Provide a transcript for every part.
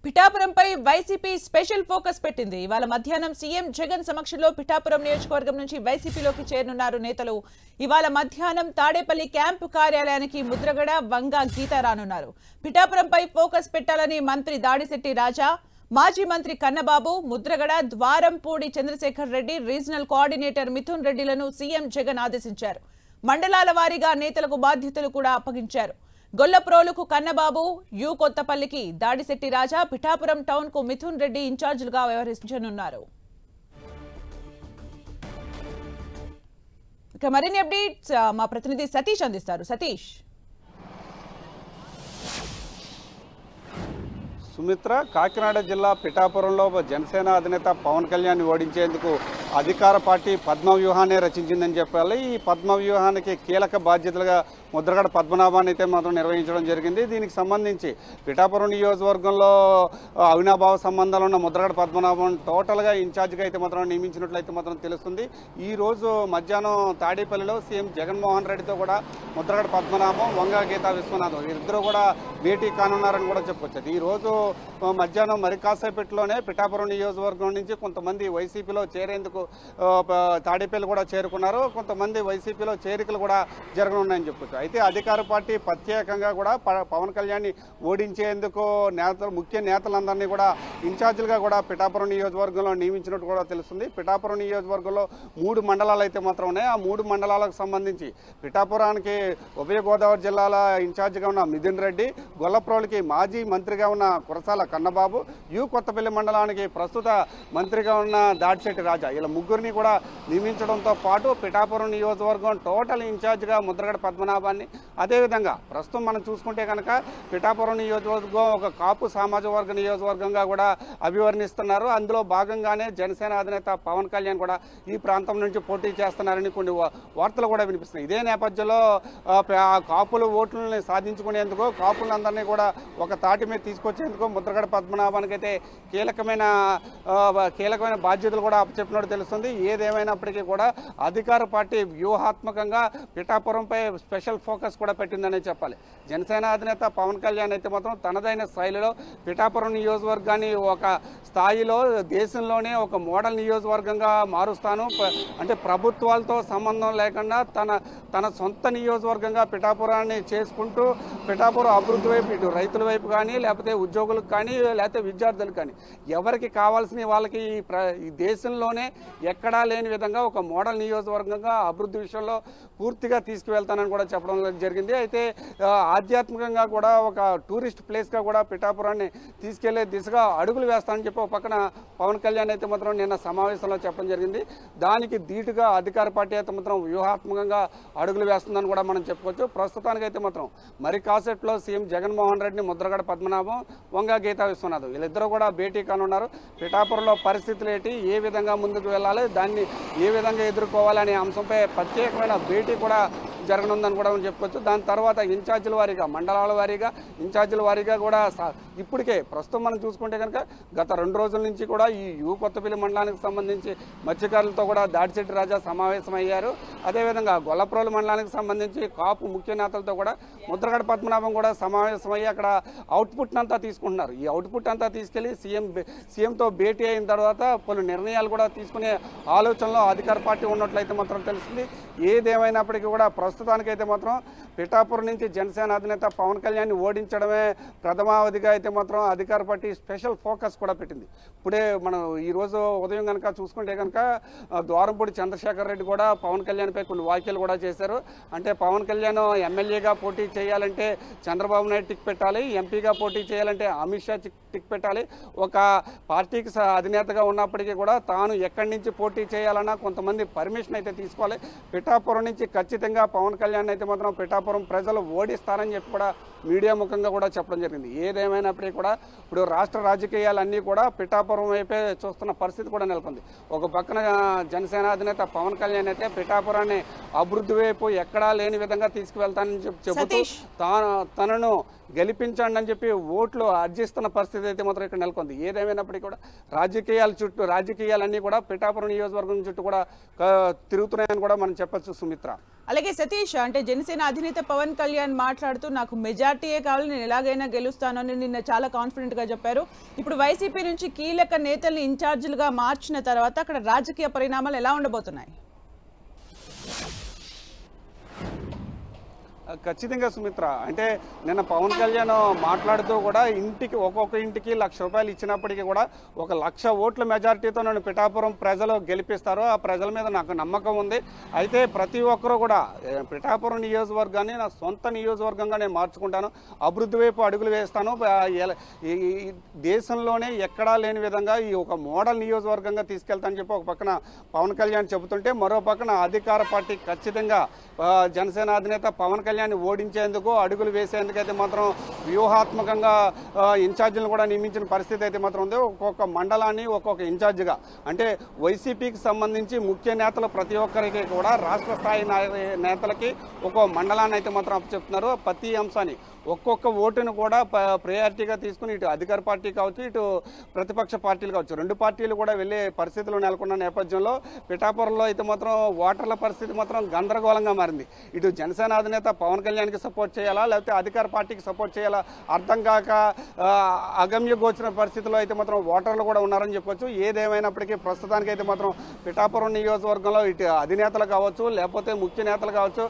పిఠాపురంపై YCP special focus పెట్టింది. ఇవాళ మధ్యాహ్నం సీఎం జగన్ సమక్షంలో పిఠాపురం నియోజకవర్గం నుంచి వైసీపీలోకి చేరనున్నారు నేతలు. ఇవాళ మధ్యాహ్నం తాడేపల్లి క్యాంపు కార్యాలయానికి ముద్రగడ, వంగ, గీత రానున్నారు. పిఠాపురంపై ఫోకస్ పెట్టాలని మంత్రి దాడిశెట్టి రాజా, మాజీ మంత్రి కన్నబాబు, ముద్రగడ, ద్వారంపూడి చంద్రశేఖర్ రెడ్డి, రీజనల్ కోఆర్డినేటర్ మిథున్ రెడ్డిలను సీఎం జగన్ ఆదేశించారు. మండలాల వారీగా నేతలకు బాధ్యతలు కూడా అప్పగించారు. గొల్లప్రోలుకు కన్నబాబు, యు కొత్తపల్లికి దాడిశెట్టి రాజా, పిఠాపురం టౌన్ కు మిథున్ రెడ్డి ఇన్ఛార్జీలుగా వ్యవహరించనున్నారు. ఇక మరిన్ని అప్డేట్స్ మా ప్రతినిధి సతీష్ అందిస్తారు. సతీష్. సుమిత్ర, కాకినాడ జిల్లా పిఠాపురంలో జనసేన అధినేత పవన్ కళ్యాణ్ ఓడించేందుకు అధికార పార్టీ పద్మవ్యూహాన్ని రచించిందని చెప్పాలి. ఈ పద్మవ్యూహానికి కీలక బాధ్యతలుగా ముద్రగడ పద్మనాభాన్ని అయితే మాత్రం నిర్వహించడం జరిగింది. దీనికి సంబంధించి పిఠాపురం నియోజకవర్గంలో అవినాభావ సంబంధాలు ఉన్న ముద్రగడ పద్మనాభం టోటల్గా ఇన్ఛార్జిగా అయితే మాత్రం నియమించినట్లయితే మాత్రం తెలుస్తుంది. ఈ రోజు మధ్యాహ్నం తాడేపల్లిలో సీఎం జగన్మోహన్ రెడ్డితో కూడా ముద్రగడ పద్మనాభం, వంగ, గీతా విశ్వనాథం వీరిద్దరూ కూడా భేటీ కానున్నారని కూడా చెప్పొచ్చు. ఈ రోజు మధ్యాహ్నం మరి కాసేపట్లోనే పిఠాపురం నియోజకవర్గం నుంచి కొంతమంది వైసీపీలో చేరేందుకు తాడేపల్లి కూడా చేరుకున్నారు. కొంతమంది వైసీపీలో చేరికలు కూడా జరగనున్నాయని చెప్పొచ్చు. అయితే అధికార పార్టీ ప్రత్యేకంగా కూడా పవన్ కళ్యాణ్ని ఓడించేందుకు ముఖ్య నేతలందరినీ కూడా ఇన్ఛార్జీలుగా కూడా పిఠాపురం నియోజకవర్గంలో నియమించినట్టు కూడా తెలుస్తుంది. పిఠాపురం నియోజకవర్గంలో 3 మండలాలు అయితే మాత్రం ఉన్నాయి. ఆ 3 మండలాలకు సంబంధించి పిఠాపురానికి ఉభయ గోదావరి జిల్లాల ఇన్ఛార్జిగా ఉన్న మిథున్ రెడ్డి, గొల్లప్రోలుకి మాజీ మంత్రిగా ఉన్న కురసాల కన్నబాబు, యు కొత్తపల్లి మండలానికి ప్రస్తుత మంత్రిగా ఉన్న దాడిశెట్టి రాజా, ఇలా ముగ్గురిని కూడా నియమించడంతో పాటు పిఠాపురం నియోజకవర్గం టోటల్ ఇన్ఛార్జిగా ముద్రగడ పద్మనాభాన్ని, అదేవిధంగా ప్రస్తుతం మనం చూసుకుంటే కనుక పిఠాపురం నియోజకవర్గం ఒక కాపు సామాజిక వర్గ నియోజకవర్గంగా కూడా అభివర్ణిస్తున్నారు. అందులో భాగంగానే జనసేన అధినేత పవన్ కళ్యాణ్ కూడా ఈ ప్రాంతం నుంచి పోటీ చేస్తున్నారని కొన్ని వార్తలు కూడా వినిపిస్తున్నాయి. ఇదే నేపథ్యంలో కాపుల ఓట్లని సాధించుకునేందుకు, కాపులందరినీ కూడా ఒక తాటి మీద తీసుకొచ్చేందుకు ముద్రగడ పద్మనాభానికి అయితే కీలకమైన బాధ్యతలు కూడా చెప్పినట్టు తెలుస్తుంది. ఏదేమైనప్పటికీ కూడా అధికార పార్టీ వ్యూహాత్మకంగా పిఠాపురంపై స్పెషల్ ఫోకస్ కూడా పెట్టిందనే చెప్పాలి. జనసేన అధినేత పవన్ కళ్యాణ్ అయితే మాత్రం తనదైన శైలిలో పిఠాపురం నియోజకవర్గాన్ని ఒక స్థాయిలో దేశంలోనే ఒక మోడల్ నియోజకవర్గంగా మారుస్తాను, అంటే ప్రభుత్వాలతో సంబంధం లేకుండా తన సొంత నియోజకవర్గంగా పిఠాపురాన్ని చేసుకుంటూ పిఠాపురం అభివృద్ధి వైపు, ఇటు రైతుల వైపు కానీ, లేకపోతే ఉద్యోగులకు కానీ, లేకపోతే విద్యార్థులకు కానీ ఎవరికి కావాల్సిన వాళ్ళకి ఈ దేశంలోనే ఎక్కడా లేని విధంగా ఒక మోడల్ నియోజకవర్గంగా అభివృద్ధి విషయంలో పూర్తిగా తీసుకువెళ్తానని కూడా చెప్పడం జరిగింది. అయితే ఆధ్యాత్మికంగా కూడా ఒక టూరిస్ట్ ప్లేస్గా కూడా పిఠాపురాన్ని తీసుకెళ్లే దిశగా అడుగులు వేస్తానని చెప్పి ఒక పక్కన పవన్ కళ్యాణ్ అయితే మాత్రం నిన్న సమావేశంలో చెప్పడం జరిగింది. దానికి ధీటుగా అధికార పార్టీ అయితే మాత్రం వ్యూహాత్మకంగా అడుగులు వేస్తుందని కూడా మనం చెప్పుకోవచ్చు. ప్రస్తుతానికైతే మాత్రం మరి కాసేట్లో సీఎం జగన్మోహన్ రెడ్డిని, ముద్రగడ పద్మనాభం, వంగ, గీతా విశ్వనాథం వీళ్ళిద్దరూ కూడా భేటీ కానున్నారు. పిఠాపురంలో పరిస్థితులు ఏంటి, ఏ విధంగా ముందుకు వెళ్ళాలి, దాన్ని ఏ విధంగా ఎదుర్కోవాలనే అంశంపై ప్రత్యేకమైన భేటీ కూడా జరగనుందని కూడా మనం చెప్పుకోవచ్చు. దాని తర్వాత ఇన్ఛార్జీల వారీగా, మండలాల వారీగా, ఇన్ఛార్జీల వారీగా కూడా ఇప్పటికే ప్రస్తుతం మనం చూసుకుంటే కనుక గత 2 రోజుల నుంచి కూడా ఈ యు కొత్తపల్లి మండలానికి సంబంధించి మత్స్యకారులతో కూడా దాడిశెట్టి రాజా సమావేశమయ్యారు. అదేవిధంగా గొల్లప్రోలు మండలానికి సంబంధించి కాపు ముఖ్య నేతలతో కూడా ముద్రగడ పద్మనాభం కూడా సమావేశమయ్యి అక్కడ అవుట్పుట్ అంతా తీసుకుంటున్నారు. ఈ అవుట్పుట్ అంతా తీసుకెళ్లి సీఎంతో భేటీ అయిన తర్వాత పలు నిర్ణయాలు కూడా తీసుకునే ఆలోచనలో అధికార పార్టీ ఉన్నట్లయితే మాత్రం తెలుస్తుంది. ఏదేమైనప్పటికీ కూడా ప్రస్తుతానికైతే మాత్రం పిఠాపురం నుంచి జనసేన అధినేత పవన్ కళ్యాణ్ ఓడించడమే ప్రథమావధిగా అయితే మాత్రం అధికార పార్టీ స్పెషల్ ఫోకస్ కూడా పెట్టింది. ఇప్పుడే మనం ఈరోజు ఉదయం కనుక చూసుకుంటే కనుక ద్వారంపూడి చంద్రశేఖర్ రెడ్డి కూడా పవన్ కళ్యాణ్పై కొన్ని వ్యాఖ్యలు కూడా చేశారు. అంటే పవన్ కళ్యాణ్ ఎమ్మెల్యేగా పోటీ చేయాలంటే చంద్రబాబు నాయుడు టిక్ పెట్టాలి, ఎంపీగా పోటీ చేయాలంటే అమిత్ షా టిక్ పెట్టాలి, ఒక పార్టీకి అధినేతగా ఉన్నప్పటికీ కూడా తాను ఎక్కడి నుంచి పోటీ చేయాలన్నా కొంతమంది పర్మిషన్ అయితే తీసుకోవాలి. పిఠాపురం నుంచి ఖచ్చితంగా పవన్ కళ్యాణ్ అయితే మాత్రం పిఠాపురం ప్రజలు ఓడిస్తారని చెప్పి కూడా మీడియా ముఖంగా కూడా చెప్పడం జరిగింది. ఏదేమైనప్పటికీ కూడా ఇప్పుడు రాష్ట్ర రాజకీయాలన్నీ కూడా పిఠాపురం వైపే చూస్తున్న పరిస్థితి కూడా నెలకొంది. ఒక పక్కన జనసేన అధినేత పవన్ కళ్యాణ్ అయితే పిఠాపురాన్ని అభివృద్ధి వైపు ఎక్కడా లేని విధంగా తీసుకువెళ్తానని చెబుతూ తనను గెలిపించండి అని చెప్పి ఓట్లు అర్జిస్తున్న పరిస్థితి అయితే మాత్రం ఇక్కడ నెలకొంది. ఏదేమైనప్పటికీ కూడా రాజకీయాలన్నీ కూడా పిఠాపురం నియోజకవర్గం చుట్టూ కూడా తిరుగుతున్నాయని కూడా మనం చెప్పచ్చు సుమిత్ర. అలాగే సతీష్, అంటే జనసేన అధినేత పవన్ కళ్యాణ్ మాట్లాడుతూ నాకు మెజార్టీయే కావాలి, నేను ఎలాగైనా గెలుస్తాను అని నిన్న చాలా కాన్ఫిడెంట్ గా చెప్పారు. ఇప్పుడు వైసీపీ నుంచి కీలక నేతల్ని ఇన్ఛార్జీలుగా మార్చిన తర్వాత అక్కడ రాజకీయ పరిణామాలు ఎలా ఉండబోతున్నాయి? ఖచ్చితంగా సుమిత్ర, అంటే నిన్న పవన్ కళ్యాణ్ మాట్లాడుతూ కూడా ఒక్కొక్క ఇంటికి ₹1,00,000 ఇచ్చినప్పటికీ కూడా 1,00,000 ఓట్ల మెజారిటీతో నన్ను పిఠాపురం ప్రజలు గెలిపిస్తారు, ఆ ప్రజల మీద నాకు నమ్మకం ఉంది. అయితే ప్రతి ఒక్కరూ కూడా పిఠాపురం నియోజకవర్గాన్ని నా సొంత నియోజకవర్గంగా నేను మార్చుకుంటాను, అభివృద్ధి వైపు అడుగులు వేస్తాను, ఈ దేశంలోనే ఎక్కడా లేని విధంగా ఈ ఒక మోడల్ నియోజకవర్గంగా తీసుకెళ్తానని చెప్పి ఒక పక్కన పవన్ కళ్యాణ్ చెబుతుంటే, మరో పక్కన అధికార పార్టీ ఖచ్చితంగా జనసేన అధినేత పవన్ కళ్యాణ్ ఓడించేందుకు అడుగులు వేసేందుకైతే మాత్రం వ్యూహాత్మకంగా ఇన్ఛార్జీలను కూడా నియమించిన పరిస్థితి అయితే మాత్రం ఉంది. ఒక్కొక్క మండలాన్ని ఒక్కొక్క ఇన్ఛార్జిగా, అంటే వైసీపీకి సంబంధించి ముఖ్య నేతలు ప్రతి ఒక్కరికి కూడా రాష్ట్ర స్థాయి నేతలకి ఒక్కో మండలాన్ని అయితే మాత్రం అప్పచెప్తున్నారు. ప్రతి అంశాన్ని ఒక్కొక్క ఓటును కూడా ప్రయారిటీగా తీసుకుని ఇటు అధికార పార్టీ కావచ్చు, ఇటు ప్రతిపక్ష పార్టీలు కావచ్చు, రెండు పార్టీలు కూడా వెళ్ళే పరిస్థితులు నెలకొన్న నేపథ్యంలో పిఠాపురంలో అయితే మాత్రం ఓటర్ల పరిస్థితి మాత్రం గందరగోళంగా మారింది. ఇటు జనసేన అధినేత పవన్ కళ్యాణ్కి సపోర్ట్ చేయాలా, లేకపోతే అధికార పార్టీకి సపోర్ట్ చేయాలా అర్థం కాక అగమ్య గోచర పరిస్థితిలో అయితే మాత్రం ఓటర్లు కూడా ఉన్నారని చెప్పొచ్చు. ఏదేమైనప్పటికీ ప్రస్తుతానికి అయితే మాత్రం పిఠాపురం నియోజకవర్గంలో ఇటు అధినేతలు కావచ్చు, లేకపోతే ముఖ్య నేతలు కావచ్చు,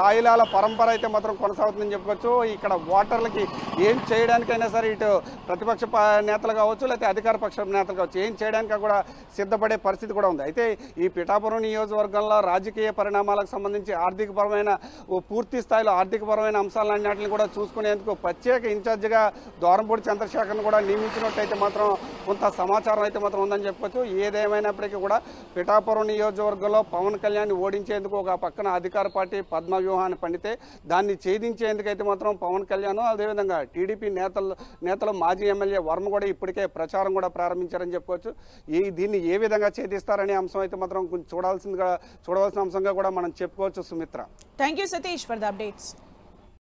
తాయిలాల పరంపర అయితే మాత్రం కొనసాగుతుందని చెప్పుకోవచ్చు. ఇక్కడ ఓటర్లకి ఏం చేయడానికైనా సరే ఇటు ప్రతిపక్ష నేతలు కావచ్చు, లేకపోతే అధికార పక్ష నేతలు కావచ్చు, ఏం చేయడానికి కూడా సిద్ధపడే పరిస్థితి కూడా ఉంది. అయితే ఈ పిఠాపురం నియోజకవర్గంలో రాజకీయ పరిణామాలకు సంబంధించి ఆర్థికపరమైన పూర్తి స్థాయిలో ఆర్థికపరమైన అంశాలన్నింటిని కూడా చూసుకునేందుకు ప్రత్యేక ఇన్ఛార్జిగా దూరంపూడి చంద్రశేఖర్ను కూడా నియమించినట్టయితే మాత్రం కొంత సమాచారం అయితే మాత్రం ఉందని చెప్పుకోవచ్చు. ఏదేమైనప్పటికీ కూడా పిఠాపురం నియోజకవర్గంలో పవన్ కళ్యాణ్ ఓడించేందుకు ఒక పక్కన అధికార పార్టీ పద్మ వ్యూహాన్ని పండితే దాన్ని ఛేదించేందుకైతే మాత్రం పవన్ కళ్యాణ్, అదేవిధంగా టీడీపీ నేతలు మాజీ ఎమ్మెల్యే వర్మ కూడా ఇప్పటికే ప్రచారం కూడా ప్రారంభించారని చెప్పుకోవచ్చు. దీన్ని ఏ విధంగా ఛేదిస్తారనే అంశం అయితే మాత్రం కొంచెం చూడవలసిన అంశంగా కూడా మనం చెప్పుకోవచ్చు Sumitra. Thank you Satish for the updates.